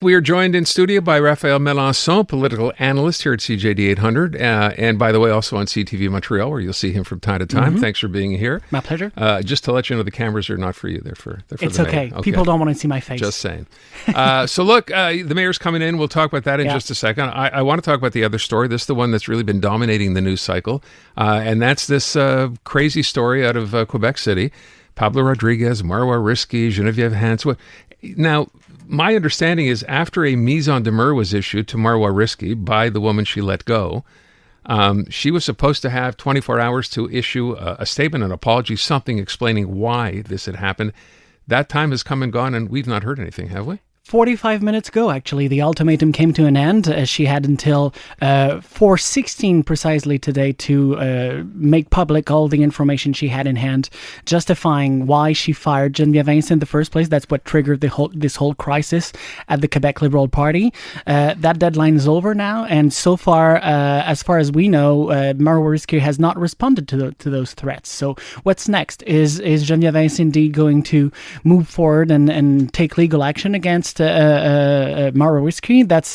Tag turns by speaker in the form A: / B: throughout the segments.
A: We are joined in studio by Raphaël Melançon, political analyst here at CJAD 800, and by the way, also on CTV Montreal, where you'll see him from time to time. Mm-hmm. Thanks for being here.
B: My pleasure.
A: Just to let you know, the cameras are not for you; they're for
B: it's
A: the
B: okay.
A: mayor. Okay.
B: People don't want to see my face.
A: Just saying. So look, the mayor's coming in. We'll talk about that in just a second. I want to talk about the other story. This is the one that's really been dominating the news cycle, and that's this crazy story out of Quebec City. Pablo Rodriguez, Marois Risky, Geneviève Hans. Now, my understanding is after a mise en demeure was issued to Marois Risky by the woman she let go, she was supposed to have 24 hours to issue a statement, an apology, something explaining why this had happened. That time has come and gone, and we've not heard anything, have we?
B: 45 minutes ago, actually, the ultimatum came to an end. She had until 4:16 precisely today to make public all the information she had in hand, justifying why she fired Geneviève Hans in the first place. That's what triggered this whole crisis at the Quebec Liberal Party. That deadline is over now, and so far as we know, Marois Risky has not responded to those threats. So what's next? Is Geneviève Hans indeed going to move forward and take legal action against Marois Risky? That's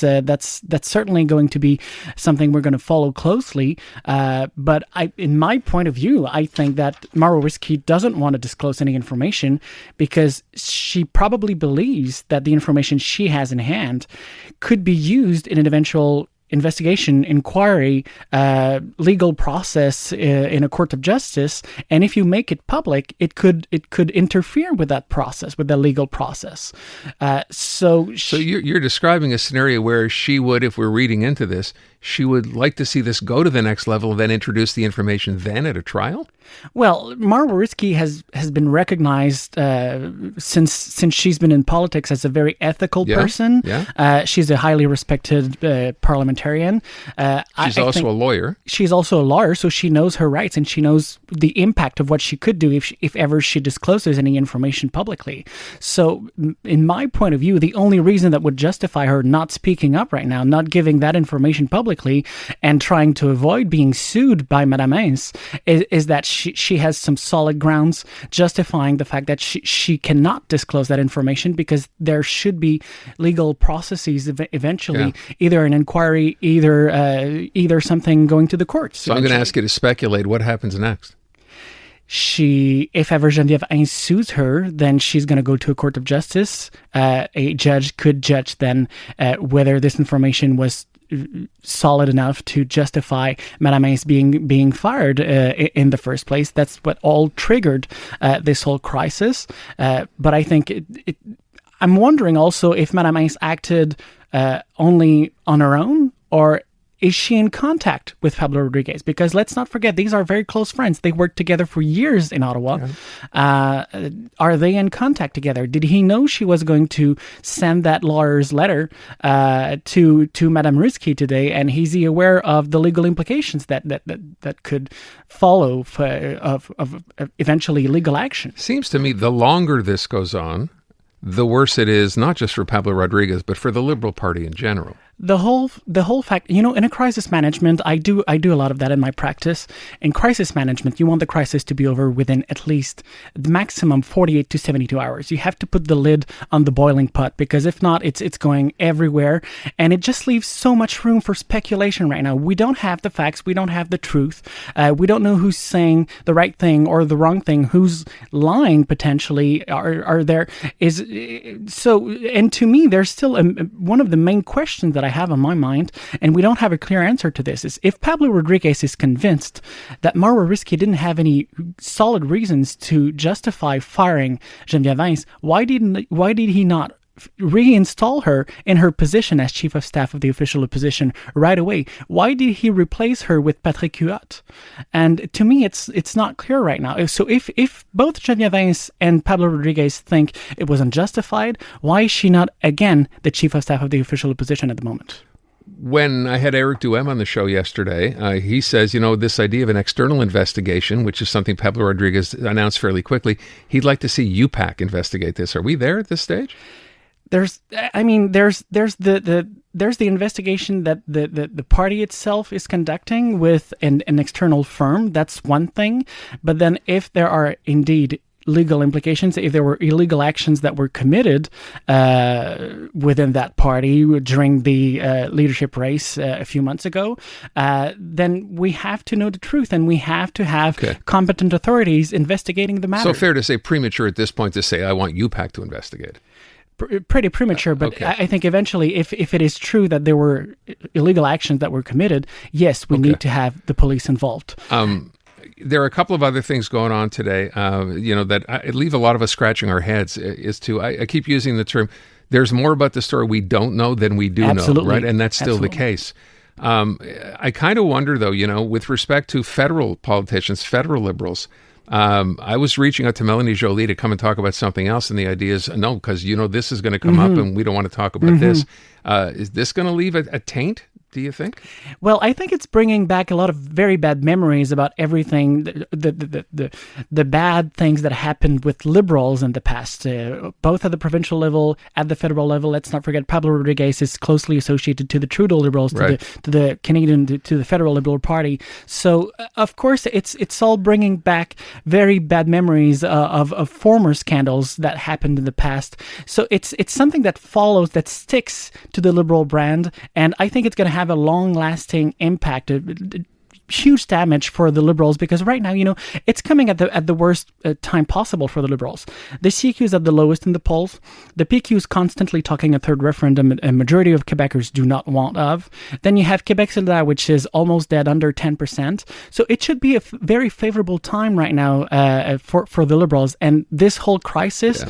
B: certainly going to be something we're going to follow closely. But in my point of view, I think that Marois Risky doesn't want to disclose any information because she probably believes that the information she has in hand could be used in an eventual investigation, inquiry, legal process in a court of justice, and if you make it public, it could interfere with that process, with the legal process. So
A: you're describing a scenario where she would, if we're reading into this, she would like to see this go to the next level and then introduce the information then at a trial?
B: Well, Marois Risky has been recognized since she's been in politics as a very ethical person. Yeah. She's a highly respected parliamentarian.
A: She's also a lawyer.
B: She's also a lawyer, so she knows her rights and she knows the impact of what she could do if ever she discloses any information publicly. So, in my point of view, the only reason that would justify her not speaking up right now, not giving that information publicly, and trying to avoid being sued by Madame Hans is that she has some solid grounds justifying the fact that she cannot disclose that information because there should be legal processes eventually, either an inquiry, either something going to the courts.
A: So I'm going to ask you to speculate what happens next.
B: If ever Geneviève Hans sues her, then she's going to go to a court of justice. A judge could judge then whether this information was solid enough to justify Madame Hans being fired in the first place. That's what all triggered this whole crisis. But I think I'm wondering also if Madame Hans acted only on her own, or is she in contact with Pablo Rodriguez? Because let's not forget, these are very close friends. They worked together for years in Ottawa. Yeah. Are they in contact together? Did he know she was going to send that lawyer's letter to Madame Risky today? And is he aware of the legal implications that could follow of eventually legal action?
A: Seems to me the longer this goes on, the worse it is, not just for Pablo Rodriguez, but for the Liberal Party in general.
B: The whole fact, in a crisis management, I do a lot of that in my practice. In crisis management, you want the crisis to be over within at least the maximum 48 to 72 hours. You have to put the lid on the boiling pot, because if not, it's going everywhere, and it just leaves so much room for speculation right now. We don't have the facts, we don't have the truth, we don't know who's saying the right thing or the wrong thing, who's lying potentially. And to me, there's still one of the main questions that I have on my mind, and we don't have a clear answer to this, is if Pablo Rodriguez is convinced that Marois Risky didn't have any solid reasons to justify firing Geneviève Hans, why did he not reinstall her in her position as chief of staff of the official opposition right away? Why did he replace her with Patrick Huot? And to me, it's not clear right now. So if both Geneviève Hans and Pablo Rodriguez think it was unjustified, why is she not again the chief of staff of the official opposition at the moment?
A: When I had Eric Duhem on the show yesterday, he says, this idea of an external investigation, which is something Pablo Rodriguez announced fairly quickly, he'd like to see UPAC investigate this. Are we there at this stage?
B: There's the investigation that the party itself is conducting with an external firm. That's one thing. But then if there are indeed legal implications, if there were illegal actions that were committed within that party during the leadership race a few months ago, then we have to know the truth, and we have to have competent authorities investigating the matter.
A: So fair to say premature at this point to say, I want UPAC to investigate.
B: Pretty premature, but I think eventually, if it is true that there were illegal actions that were committed, yes, we need to have the police involved.
A: There are a couple of other things going on today, that leave a lot of us scratching our heads. I keep using the term, there's more about the story we don't know than we do know, right? And that's still the case. I kind of wonder, though, with respect to federal politicians, federal liberals, I was reaching out to Melanie Joly to come and talk about something else, and the idea is, no, because, this is going to come up, and we don't want to talk about this. Is this going to leave a taint, do you think?
B: Well, I think it's bringing back a lot of very bad memories about everything, the bad things that happened with liberals in the past, both at the provincial level, at the federal level. Let's not forget Pablo Rodriguez is closely associated to the Trudeau Liberals, to the Canadian, to the Federal Liberal Party. So, of course, it's all bringing back very bad memories of former scandals that happened in the past. So it's something that follows, that sticks to the Liberal brand, and I think it's going to have a long-lasting impact, huge damage for the Liberals, because right now, it's coming at the worst time possible for the Liberals. The CQ is at the lowest in the polls. The PQ is constantly talking a third referendum a majority of Quebecers do not want of. Then you have Quebec solidaire, which is almost dead, under 10%. So it should be a very favorable time right now for the Liberals. And this whole crisis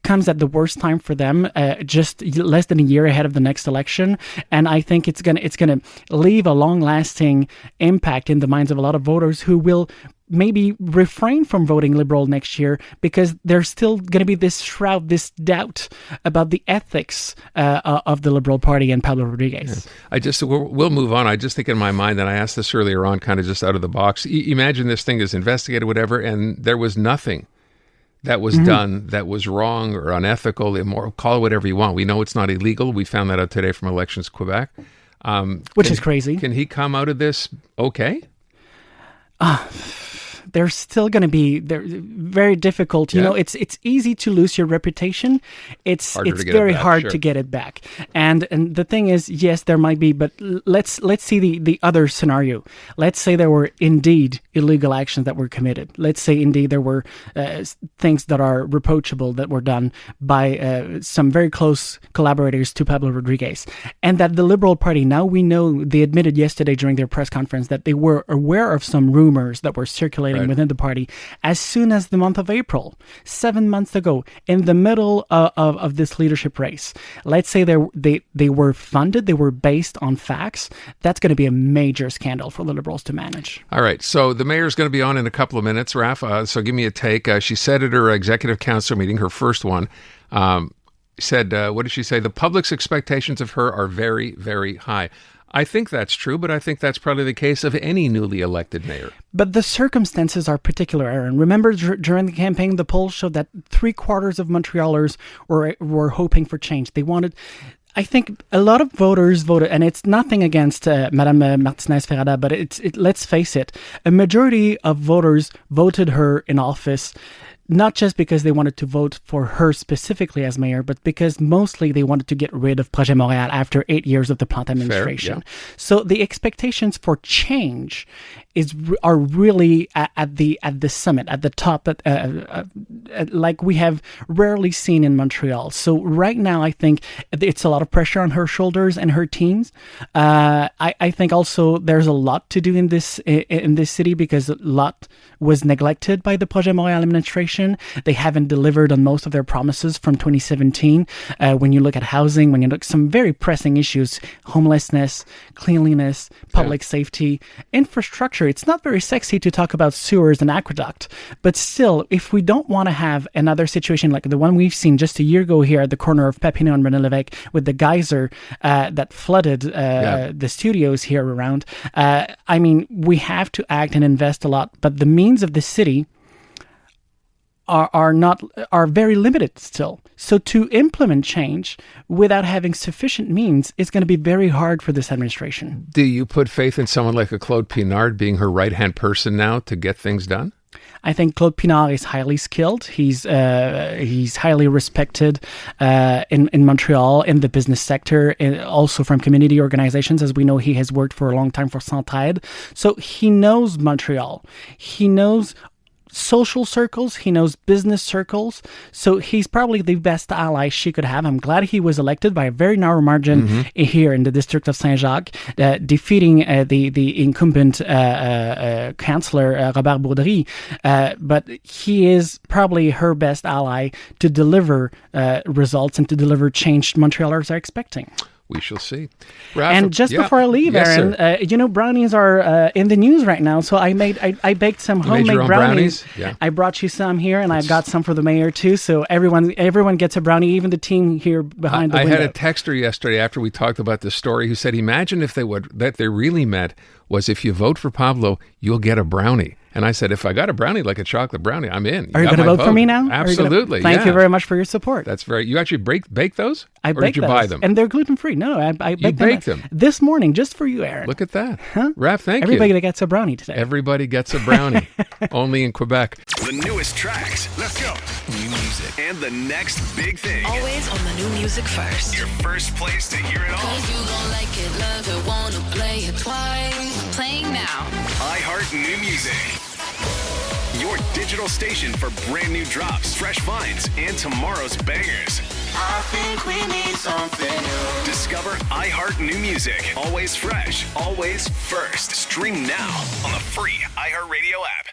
B: comes at the worst time for them, just less than a year ahead of the next election. And I think it's gonna leave a long-lasting impact in the minds of a lot of voters who will maybe refrain from voting Liberal next year, because there's still going to be this shroud, this doubt about the ethics of the Liberal Party and Pablo Rodriguez.
A: Yeah. We'll move on. I just think in my mind, and I asked this earlier on, kind of just out of the box, imagine this thing is investigated, whatever, and there was nothing that was done that was wrong or unethical, immoral, call it whatever you want. We know it's not illegal. We found that out today from Elections Quebec.
B: Which is crazy.
A: Can he come out of this okay?
B: They're still going to be very difficult. It's easy to lose your reputation. It's very hard to get it back. And the thing is, yes, there might be, but let's see the other scenario. Let's say there were indeed illegal actions that were committed. Let's say indeed there were things that are reproachable that were done by some very close collaborators to Pablo Rodriguez, and that the Liberal Party, now we know, they admitted yesterday during their press conference that they were aware of some rumors that were circulating within the party as soon as the month of April, 7 months ago, in the middle of this leadership race. Let's say they were funded, they were based on facts. That's going to be a major scandal for the Liberals to manage.
A: All right, so the mayor's going to be on in a couple of minutes, Raph. So give me a take. She said at her executive council meeting, her first one, said, what did she say? The public's expectations of her are very, very high. I think that's true, but I think that's probably the case of any newly elected mayor.
B: But the circumstances are particular, Aaron. Remember, during the campaign, the polls showed that 3/4 of Montrealers were hoping for change. They wanted... I think a lot of voters voted, and it's nothing against Madame Martinez-Ferrada, but let's face it, a majority of voters voted her in office not just because they wanted to vote for her specifically as mayor, but because mostly they wanted to get rid of Projet Montréal after 8 years of the Plante administration. Fair, yeah. So the expectations for change are really at the summit, at the top, like we have rarely seen in Montreal. So right now, I think it's a lot of pressure on her shoulders and her teams. I think also there's a lot to do in this city because a lot was neglected by the Projet Montréal administration. They haven't delivered on most of their promises from 2017. When you look at housing, when you look at some very pressing issues, homelessness, cleanliness, public safety, infrastructure. It's not very sexy to talk about sewers and aqueduct, but still, if we don't want to have another situation like the one we've seen just a year ago here at the corner of Papineau and René Lévesque with the geyser that flooded the studios here around, I mean, we have to act and invest a lot, but the means of the city are very limited still. So to implement change without having sufficient means is going to be very hard for this administration.
A: Do you put faith in someone like a Claude Pinard being her right-hand person now to get things done?
B: I think Claude Pinard is highly skilled. He's highly respected in Montreal, in the business sector, and also from community organizations. As we know, he has worked for a long time for CJAD. So he knows Montreal. He knows social circles, he knows business circles, so he's probably the best ally she could have. I'm glad he was elected by a very narrow margin here in the district of Saint-Jacques, defeating the incumbent councillor Robert Baudry, but he is probably her best ally to deliver results and to deliver change Montrealers are expecting.
A: We shall see.
B: And just before I leave, Aaron, brownies are in the news right now. So I baked some homemade brownies.
A: Yeah.
B: I brought you some here, and I've got some for the mayor too. So everyone gets a brownie, even the team here behind the window.
A: I had a texter yesterday after we talked about this story who said, "Imagine if that they really meant was if you vote for Pablo, you'll get a brownie." And I said, if I got a brownie, like a chocolate brownie, I'm in.
B: Are you going to vote for me now?
A: Absolutely.
B: Thank you very much for your support.
A: That's very. You actually bake those?
B: I baked those.
A: Buy them?
B: And they're gluten-free. No, I
A: baked them
B: this morning just for you, Aaron.
A: Look at that. Huh? Raph, thank
B: you. Everybody gets a brownie today.
A: Everybody gets a brownie. Only in Quebec.
C: The newest tracks. Let's go. New music. And the next big thing.
D: Always on the new music first.
C: Your first place to hear it all.
D: 'Cause you gon' like it, love it, wanna play it twice. Playing now.
C: iHeart New Music. Your digital station for brand new drops, fresh finds, and tomorrow's bangers.
E: I think we need something new.
C: Discover iHeart New Music. Always fresh, always first. Stream now on the free iHeartRadio app.